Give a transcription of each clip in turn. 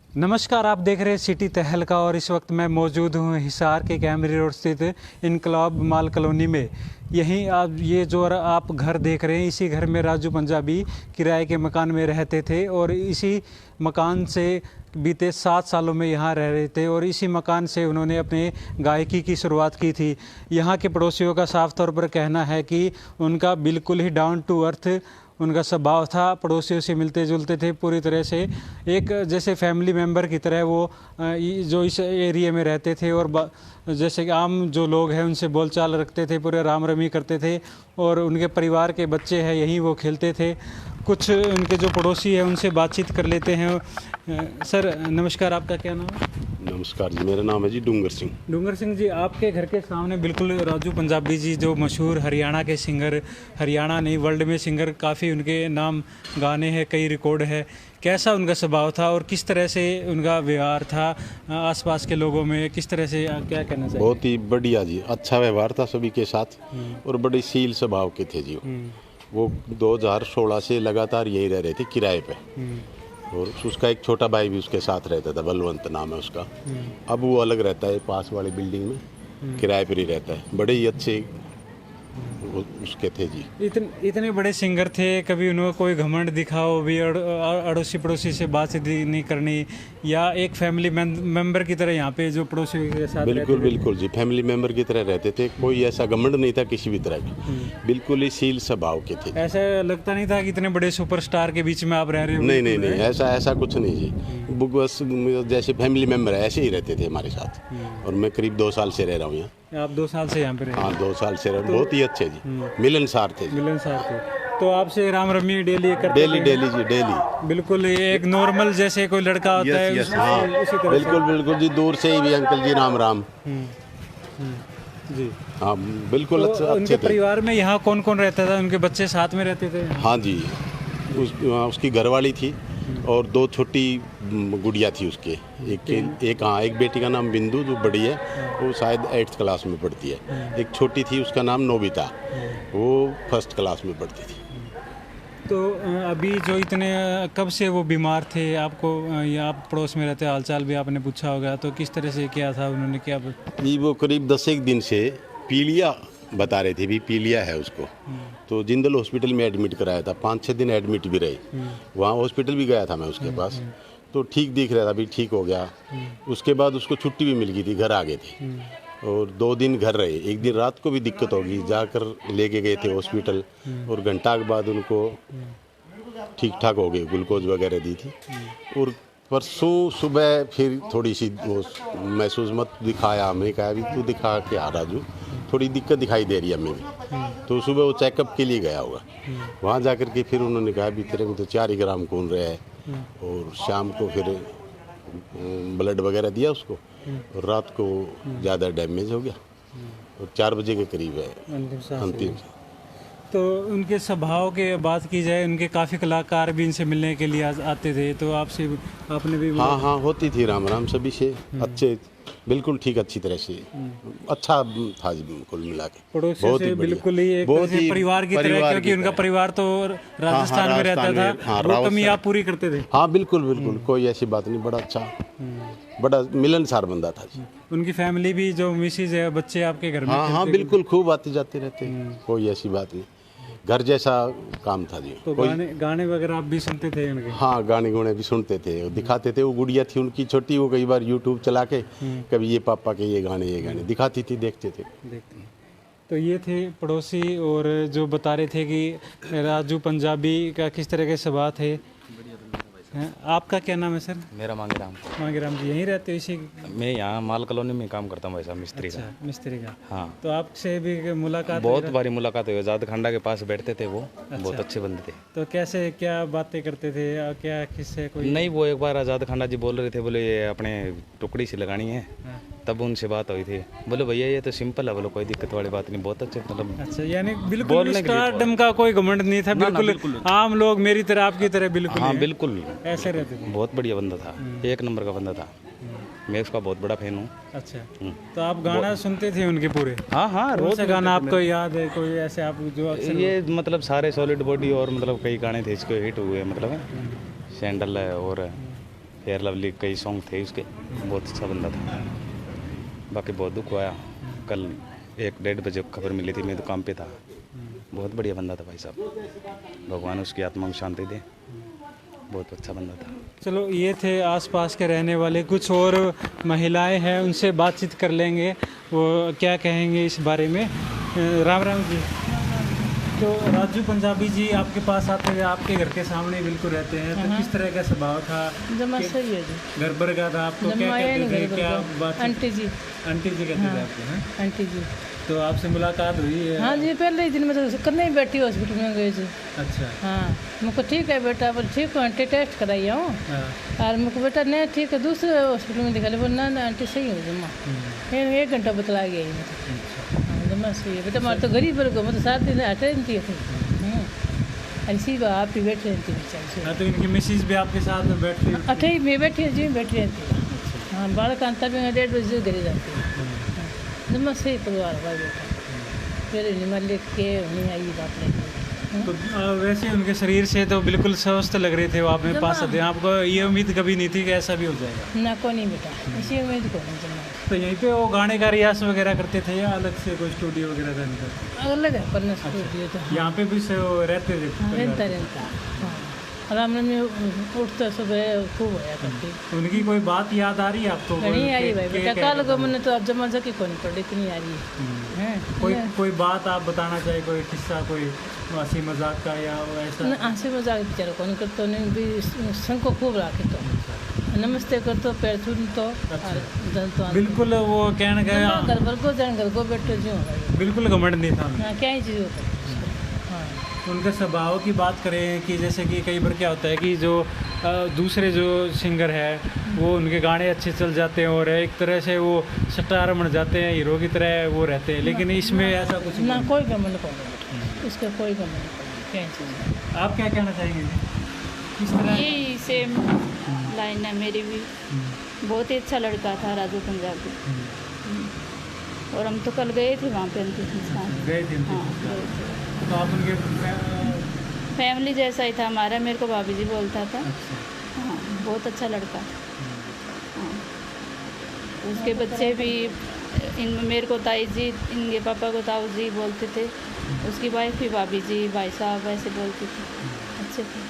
नमस्कार, आप देख रहे हैं सिटी तहलका और इस वक्त मैं मौजूद हूँ हिसार के कैमरी रोड स्थित इनकलाब माल कॉलोनी में। यहीं आप ये जो आप घर देख रहे हैं, इसी घर में राजू पंजाबी किराए के मकान में रहते थे और इसी मकान से बीते 7 सालों में यहाँ रह रहे थे और इसी मकान से उन्होंने अपने गायकी की शुरुआत की थी। यहाँ के पड़ोसियों का साफ तौर पर कहना है कि उनका बिल्कुल ही डाउन टू अर्थ उनका स्वभाव था, पड़ोसियों से मिलते जुलते थे, पूरी तरह से एक जैसे फैमिली मेम्बर की तरह वो जो इस एरिया में रहते थे और जैसे कि आम जो लोग हैं उनसे बोलचाल रखते थे, पूरे राम रमी करते थे और उनके परिवार के बच्चे हैं यहीं वो खेलते थे। कुछ उनके जो पड़ोसी हैं उनसे बातचीत कर लेते हैं। सर नमस्कार, आपका क्या नाम है? नमस्कार जी, मेरा नाम है जी डूंगर सिंह। डूंगर सिंह जी, आपके घर के सामने बिल्कुल राजू पंजाबी जी जो मशहूर हरियाणा के सिंगर, हरियाणा नहीं वर्ल्ड में सिंगर, काफ़ी उनके नाम गाने हैं, कई रिकॉर्ड है। कैसा उनका स्वभाव था और किस तरह से उनका व्यवहार था आसपास के लोगों में, किस तरह से, क्या कहना चाहिए? बहुत ही बढ़िया जी, अच्छा व्यवहार था सभी के साथ और बड़े शील स्वभाव के थे जी। वो 2016 से लगातार यही रह रहे थे किराए पे और उसका एक छोटा भाई भी उसके साथ रहता था, बलवंत नाम है उसका। अब वो अलग रहता है, पास वाली बिल्डिंग में किराए पर ही रहता है। बड़े ही अच्छे उसके थे जी। इतने बड़े सिंगर थे, कभी उन्होंने कोई घमंड दिखाओ भी, अड़ोसी पड़ोसी से बातचीत नहीं करनी, या एक फैमिली मेंबर की तरह यहाँ पे जो पड़ोसी के साथ बिल्कुल बिल्कुल जी, फैमिली मेंबर की तरह रहते थे। कोई ऐसा घमंड नहीं था किसी भी तरह का, बिल्कुल ही शील स्वभाव के थे। ऐसा लगता नहीं था कि इतने बड़े सुपरस्टार के बीच में आप रह रहे हो? नहीं नहीं नहीं, ऐसा कुछ नहीं जी। बस जैसे फैमिली मेंबर है ऐसे ही रहते थे हमारे साथ। और मैं करीब 2 साल से रह रहा हूँ यहाँ। आप 2 साल से यहाँ पे रहे? हाँ, 2 साल से रहे। बहुत ही अच्छे जी, मिलनसार थे। मिलनसार थे। तो आपसे राम रमी डेली करते? डेली जी, डेली। बिल्कुल एक नॉर्मल जैसे कोई लड़का होता है हाँ, उसी तरह बिल्कुल जी, दूर से ही भी अंकल जी राम राम जी। हाँ बिल्कुल। तो उनके परिवार में यहाँ कौन कौन रहता था? उनके बच्चे साथ में रहते थे? हाँ जी, उसकी घरवाली थी और 2 छोटी गुड़िया थी उसके। एक बेटी का नाम बिंदु जो बड़ी है, वो शायद 8th क्लास में पढ़ती है। एक छोटी थी, उसका नाम नोबिता, वो 1st क्लास में पढ़ती थी। तो अभी जो इतने कब से वो बीमार थे, आपको या आप पड़ोस में रहते, हालचाल भी आपने पूछा होगा, तो किस तरह से किया था उन्होंने? क्या जी, वो करीब 10 दिन से पीलिया बता रहे थे, भी पीलिया है उसको। तो जिंदल हॉस्पिटल में एडमिट कराया था, 5-6 दिन एडमिट भी रहे। वहाँ हॉस्पिटल भी गया था मैं उसके पास, तो ठीक दिख रहा था, भी ठीक हो गया। उसके बाद उसको छुट्टी भी मिल गई थी, घर आ गए थे और 2 दिन घर रहे। एक दिन रात को भी दिक्कत होगी, जाकर लेके गए थे हॉस्पिटल और घंटा के बाद उनको ठीक ठाक हो गए, ग्लूकोज वगैरह दी थी। और परसों सुबह फिर थोड़ी सी वो महसूस मत दिखाया, हमने कहा भी तू दिखा के आ राजू, थोड़ी दिक्कत दिखाई दे रही है हमें भी। तो सुबह वो चेकअप के लिए गया होगा, वहाँ जाकर के फिर उन्होंने कहा भी तेरे में तो 4 ही ग्राम खून रहा है। और शाम को फिर ब्लड वगैरह दिया उसको और रात को ज़्यादा डैमेज हो गया और 4 बजे के करीब है अंतिम। तो उनके स्वभाव के बात की जाए, उनके काफ़ी कलाकार भी इनसे मिलने के लिए आते थे, तो आपने भी? हाँ, होती थी राम राम सभी से, अच्छे बिल्कुल ठीक, अच्छी तरह से अच्छा था जी, कुल मिला के पड़ोसियों से बिल्कुल ही एक परिवार की तरह, क्योंकि उनका परिवार तो राजस्थान में रहता था, वो कमी आप पूरी करते थे? हाँ बिल्कुल, कोई ऐसी बात नहीं, बड़ा अच्छा, बड़ा मिलनसार बंदा था जी। उनकी फैमिली भी, जो मिसेज है, बच्चे आपके घर में? हाँ बिल्कुल, खूब आते जाते रहते, कोई ऐसी बात नहीं, घर जैसा काम था जी। तो गाने वगैरह आप भी सुनते थे उनके? हाँ, गाने गुणे भी सुनते थे, दिखाते थे। वो गुड़िया थी उनकी छोटी, वो कई बार यूट्यूब चला के कभी ये पापा के ये गाने दिखाती थी, देखते थे। तो ये थे पड़ोसी और जो बता रहे थे कि राजू पंजाबी का किस तरह के स्वभाव थे। आपका क्या नाम है सर? मेरा मांगेराम। मांगेराम जी, यहीं रहते हो इसी? मैं यहाँ माल कॉलोनी में काम करता हूँ वैसा, मिस्त्री का। मिस्त्री का? हाँ। तो आपसे भी मुलाकात? बहुत बारी मुलाकात हुई, आजाद खंडा के पास बैठते थे वो। बहुत अच्छे बंदे थे। तो कैसे, क्या बातें करते थे, क्या किससे कोई? नहीं, वो एक बार आजाद खंडा जी बोल रहे थे, बोले ये अपने टुकड़ी सी लगानी है, तब उनसे बात हुई थी। बोले भैया ये तो सिंपल है, बोलो कोई दिक्कत वाली बात नहीं, बहुत अच्छे मतलब। अच्छा, यानी बिल्कुल स्टारडम का कोई घमंड नहीं था? बिल्कुल आम लोग मेरी तरह, आपकी तरह बिल्कुल? हाँ बिल्कुल, ऐसे रहते थे। बहुत बढ़िया बंदा था, 1 नंबर का बंदा था, मैं उसका बहुत बड़ा फैन हूँ। अच्छा, तो आप गाना सुनते थे उनके पूरे? हाँ, रोज गाना आपको याद है कोई ऐसे, आप जो ये मतलब सारे सॉलिड बॉडी और मतलब कई गाने थे इसके हिट हुए, मतलब सैंडल है और फेयर लवली कई सॉन्ग थे उसके, बहुत अच्छा बंदा था। बाकी बहुत दुख हुआ, कल 1-1:30 बजे खबर मिली थी, मैं दुकान पे था। बहुत बढ़िया बंदा था भाई साहब, भगवान उसकी आत्मा को शांति दे, बहुत अच्छा बंदा था। चलो ये थे आसपास के रहने वाले, कुछ और महिलाएं हैं, उनसे बातचीत कर लेंगे, वो क्या कहेंगे इस बारे में। राम राम जी। तो राजू पंजाबी जी आपके पास आते हुए आपके घर के सामने बिल्कुल रहते हैं, तो किस तरह का स्वभाव था? जमा सही है जी। घर पर का था आपको, क्या कहते थे, क्या बात? आंटी जी। आंटी जी कहते थे आपको? हैं? आंटी जी। तो आपसे मुलाकात हुई है? हाँ जी, पहले ही दिन में तो करने ही बैठी हॉस्पिटल में गई जी। अच्छा। हाँ, मुझको ठीक है बेटा, बोले ठीक हो आंटी, टेस्ट कराई हूँ। और मुझको बेटा नहीं ठीक है, दूसरे हॉस्पिटल में दिखा ले, बोल ना आंटी सही हो जमा। 1 घंटा बतला गया ही हाँ, जमा सही है बेटा, हमारे तो गरीब वर्ग को मतलब 7 दिन हटे नहीं थी। ऐसी बात आप ही बैठ रहती है। हाँ, तो इनकी मिसेज भी आपके साथ में बैठती? अठे ही मैं बैठी जी, बैठी रहती है। हाँ, बालक अंतर भी 1:30 बजे घर जाती है। जमा सही परिवार भाई बेटा, फिर निमल लिख के नहीं आई बात नहीं। तो वैसे उनके शरीर से तो बिल्कुल स्वस्थ लग रहे थे वो, आपने पास आते हैं, आपको ये उम्मीद कभी नहीं थी कि ऐसा भी हो जाएगा? ना को नहीं बेटा, इसी उम्मीद को नहीं जमा। तो यहीं पे वो गाने का रियाज वगैरह करते थे या अलग से कोई स्टूडियो वगैरह था इनका? अलग है पर स्टूडियो तो यहाँ पे भी से वो रहते थे? रहता हाँ, आराम में उठता सुबह खूब होया करती। उनकी कोई बात याद आ रही है आपको? नहीं आ रही भाई बेटा, कल को मैंने तो अब जमा की कौन पड़ी, इतनी आ रही है। कोई बात आप बताना चाहिए, कोई किस्सा, कोई हंसी मजाक का या ऐसा? हंसी मजाक बेचारा कौन करते नहीं भी, संग को खूब राखे तो नमस्ते कर तो पैर छून तो बिल्कुल वो कहने गया घर पर को जान घर को बैठो जो बिल्कुल घमंड नहीं था। हाँ, क्या ही चीज़ होता है। उनके स्वभाव की बात करें कि जैसे कि कई बार क्या होता है कि जो दूसरे जो सिंगर है वो उनके गाने अच्छे चल जाते हैं और एक तरह से वो स्टार बन जाते हैं, हीरो की तरह वो रहते हैं, लेकिन इसमें ऐसा कुछ ना, कोई घमंड नहीं, इसका कोई घमंड नहीं। क्या चीज़ आप क्या कहना चाहेंगे किस तरह? यही सेम लाइन है मेरी भी। बहुत ही अच्छा लड़का था राजू पंजाबी। और हम तो कल गए थे वहाँ पे अंतिम संस्कार। गए थे? हाँ, गए थे। तो आप उनके फैमिली जैसा ही था हमारा, मेरे को भाभी जी बोलता था। अच्छा। हाँ, बहुत अच्छा लड़का। हाँ, उसके बच्चे भी मेरे को ताई जी, इनके पापा को ताऊ जी बोलते थे, उसकी वाइफ भी भाभी जी, भाई साहब ऐसे बोलते थे, अच्छे थे।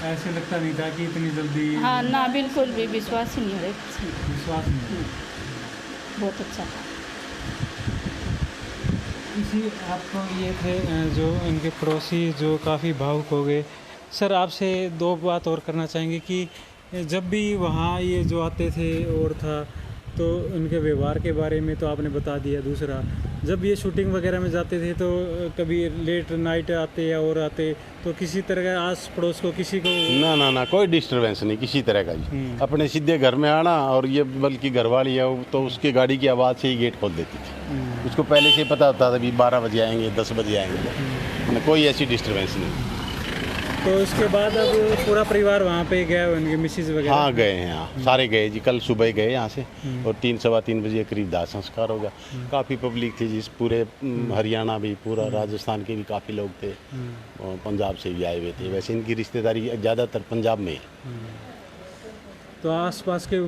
ऐसे लगता नहीं था कि इतनी जल्दी? हाँ ना, बिल्कुल भी विश्वास ही नहीं हो रहा। विश्वास नहीं। बहुत अच्छा था। इसी आपको ये थे जो इनके पड़ोसी जो काफ़ी भावुक हो गए। सर आपसे 2 बात और करना चाहेंगे कि जब भी वहाँ ये जो आते थे और था तो उनके व्यवहार के बारे में तो आपने बता दिया। दूसरा, जब ये शूटिंग वगैरह में जाते थे तो कभी लेट नाइट आते या और आते तो किसी तरह का आस पड़ोस को किसी को? ना कोई डिस्टरबेंस नहीं किसी तरह का जी। अपने सीधे घर में आना, और ये बल्कि घरवाली है तो उसकी गाड़ी की आवाज़ से ही गेट खोल देती थी। उसको पहले से पता होता था भी 12 बजे आएंगे, 10 बजे आएंगे, कोई ऐसी डिस्टरबेंस नहीं। तो उसके बाद अब पूरा परिवार वहाँ पे गया, उनके मिसेज वगैरह? हाँ गए हैं, हाँ सारे गए जी, कल सुबह गए यहाँ से और 3-3:15 बजे करीब दाह संस्कार होगा। काफ़ी पब्लिक थी जिस पूरे हरियाणा भी, पूरा राजस्थान के भी काफ़ी लोग थे और पंजाब से भी आए हुए थे। वैसे इनकी रिश्तेदारी ज़्यादातर पंजाब में है। तो आसपास के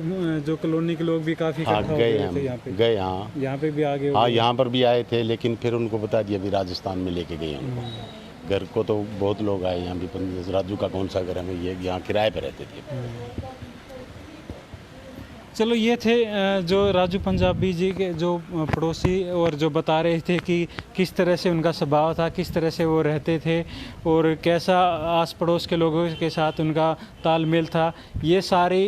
जो कॉलोनी के लोग भी काफ़ी हाँ इकट्ठा हो गए गए थे यहाँ पे? गए हाँ, यहाँ पे भी आ गए? हाँ यहाँ पर भी आए थे, लेकिन फिर उनको बता दिया भी राजस्थान में लेके गए उनको। घर को तो बहुत लोग आए यहाँ भी, राजू का कौन सा घर है, ये यहाँ किराए पे रहते थे। चलो ये थे जो राजू पंजाबी जी के जो पड़ोसी और जो बता रहे थे कि किस तरह से उनका स्वभाव था, किस तरह से वो रहते थे और कैसा आस पड़ोस के लोगों के साथ उनका तालमेल था। ये सारी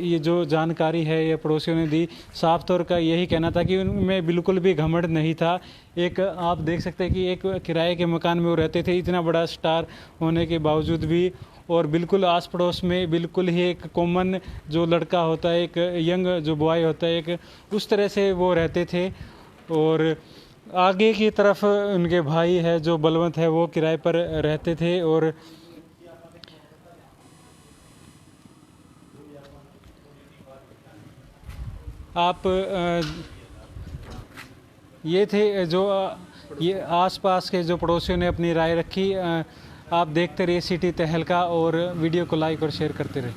ये जो जानकारी है ये पड़ोसियों ने दी। साफ तौर का यही कहना था कि उनमें बिल्कुल भी घमंड नहीं था। एक आप देख सकते हैं कि एक किराए के मकान में वो रहते थे, इतना बड़ा स्टार होने के बावजूद भी, और बिल्कुल आस पड़ोस में बिल्कुल ही एक कॉमन जो लड़का होता है, एक यंग जो बॉय होता है, एक उस तरह से वो रहते थे। और आगे की तरफ उनके भाई है जो बलवंत है, वो किराए पर रहते थे। और आप ये थे जो ये आसपास के जो पड़ोसियों ने अपनी राय रखी। आप देखते रहिए सिटी तहलका और वीडियो को लाइक और शेयर करते रहिए।